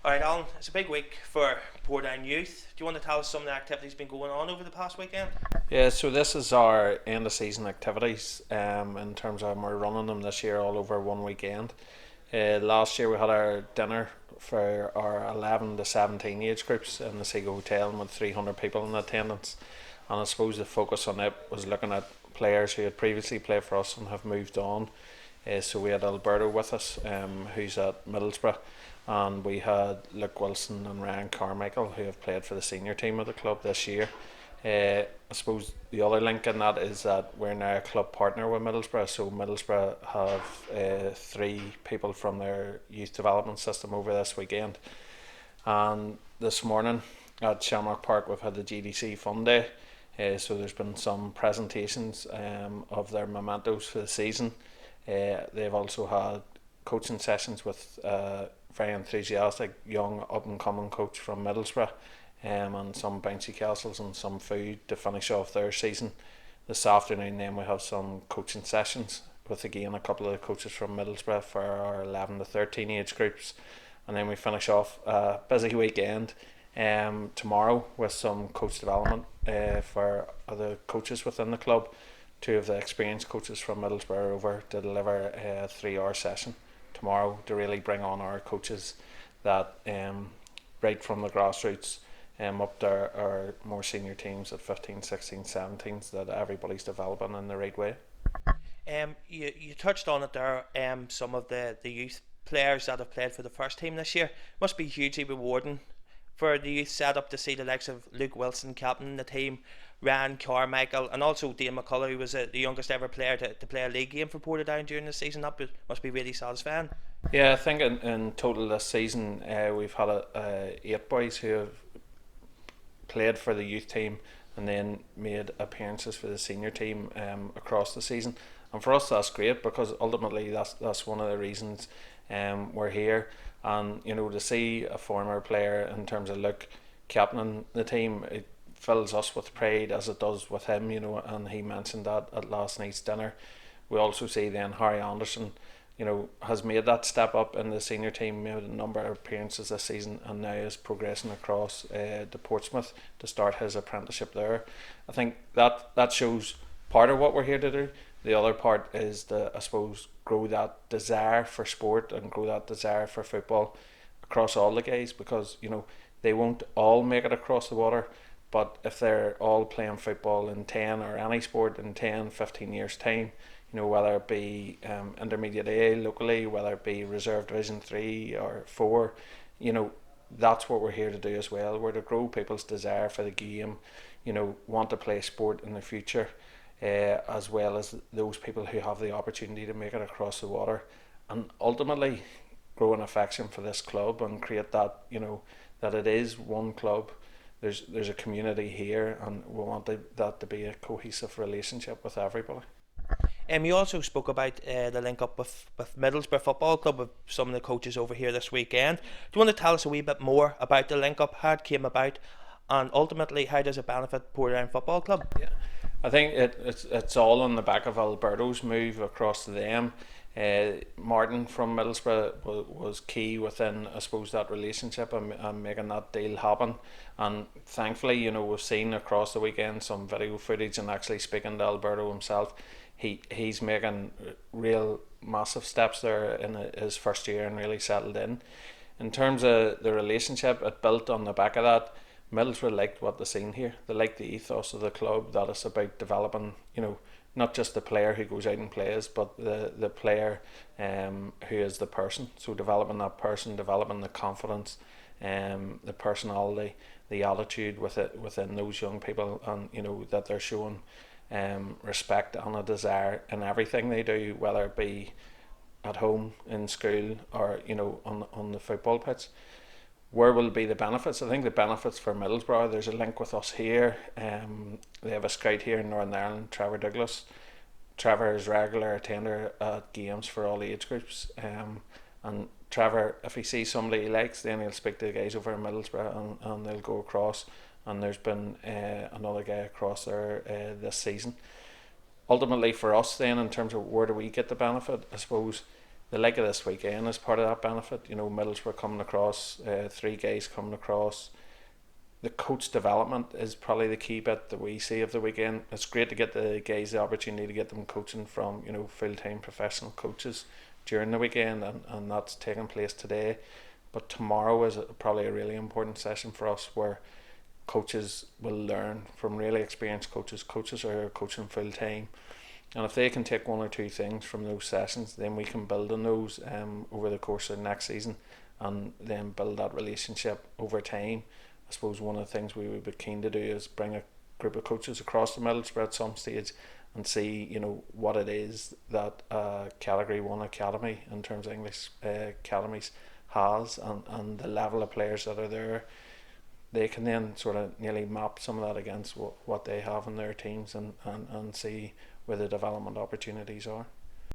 Alright, Alan, it's a big week for Portadown Youth. Do you want to tell us some of the activities been going on over the past weekend? Yeah, so this is our end of season activities. In terms of we're running them this year all over one weekend. Last year we had our dinner for our 11 to 17 age groups in the Seago Hotel with 300 people in attendance. And I suppose the focus on it was looking at players who had previously played for us and have moved on. So we had Alberto with us, who's at Middlesbrough, and we had Luke Wilson and Ryan Carmichael, who have played for the senior team of the club this year. I suppose the other link in that is that we're now a club partner with Middlesbrough, so Middlesbrough have three people from their youth development system over this weekend. And this morning at Shamrock Pk we've had the GDC Fun day, so there's been some presentations of their mementos for the season. They've also had coaching sessions with a very enthusiastic young up and coming coach from Middlesbrough, and some bouncy castles and some food to finish off their season. This afternoon then we have some coaching sessions with again a couple of the coaches from Middlesbrough for our 11 to 13 age groups, and then we finish off a busy weekend tomorrow with some coach development for other coaches within the club. Two of the experienced coaches from Middlesbrough are over to deliver a 3 hour session tomorrow to really bring on our coaches that right from the grassroots up to our more senior teams at 15, 16, 17s, that everybody's developing in the right way. You touched on it there. Some of the youth players that have played for the first team this year must be hugely rewarding for the youth setup to see the likes of Luke Wilson captaining the team, Ryan Carmichael, and also Dane McCullough, who was the youngest ever player to play a league game for Portadown during the season. That must be really satisfying. Yeah, I think in total this season we've had 8 boys who have played for the youth team and then made appearances for the senior team across the season. And for us that's great, because ultimately that's one of the reasons we're here. And to see a former player in terms of Luke captaining the team, it fills us with pride as it does with him, and he mentioned that at last night's dinner. We also see then Harry Anderson, has made that step up in the senior team, made a number of appearances this season, and now is progressing across to Portsmouth to start his apprenticeship there. I think that shows part of what we're here to do. The other part is to, I suppose, grow that desire for sport and grow that desire for football across all the guys, because they won't all make it across the water, but if they're all playing football in 10, or any sport in 10, 15 years time, whether it be intermediate A locally, whether it be reserve division 3 or 4, that's what we're here to do as well. We're to grow people's desire for the game, want to play sport in the future, as well as those people who have the opportunity to make it across the water, and ultimately grow an affection for this club and create that, that it is one club. There's a community here, and we want that to be a cohesive relationship with everybody. You also spoke about the link up with Middlesbrough Football Club, with some of the coaches over here this weekend. Do you want to tell us a wee bit more about the link up, how it came about, and ultimately how does it benefit Portadown Football Club? Yeah, I think it's all on the back of Alberto's move across to them. Martin from Middlesbrough was key within, I suppose, that relationship and making that deal happen. And thankfully, we've seen across the weekend some video footage, and actually speaking to Alberto himself, he's making real massive steps there in his first year and really settled in. In terms of the relationship, it built on the back of that. Middlesbrough liked what they seen here. They liked the ethos of the club, that it's about developing, not just the player who goes out and plays, but the player who is the person. So developing that person, developing the confidence, the personality, the attitude within those young people, and that they're showing respect and a desire in everything they do, whether it be at home, in school, or on the football pitch. Where will be the benefits? I think the benefits for Middlesbrough, there's a link with us here. They have a scout here in Northern Ireland, Trevor Douglas. Trevor is regular attender at games for all age groups, and Trevor, if he sees somebody he likes, then he'll speak to the guys over in Middlesbrough, and they'll go across. And there's been another guy across there this season. Ultimately for us then, in terms of where do we get the benefit, I suppose the leg of this weekend is part of that benefit. You know, Middlesbrough coming across, 3 guys coming across. The coach development is probably the key bit that we see of the weekend. It's great to get the guys the opportunity to get them coaching from, you know, full-time professional coaches during the weekend, and that's taking place today. But tomorrow is probably a really important session for us, where coaches will learn from really experienced coaches. Coaches are coaching full-time, and if they can take 1 or 2 things from those sessions, then we can build on those over the course of next season, and then build that relationship over time. I suppose one of the things we would be keen to do is bring a group of coaches across to Middlesbrough at some stage and see, you know, what it is that Category 1 academy in terms of English academies has, and the level of players that are there. They can then sort of nearly map some of that against what they have in their teams, and see where the development opportunities are.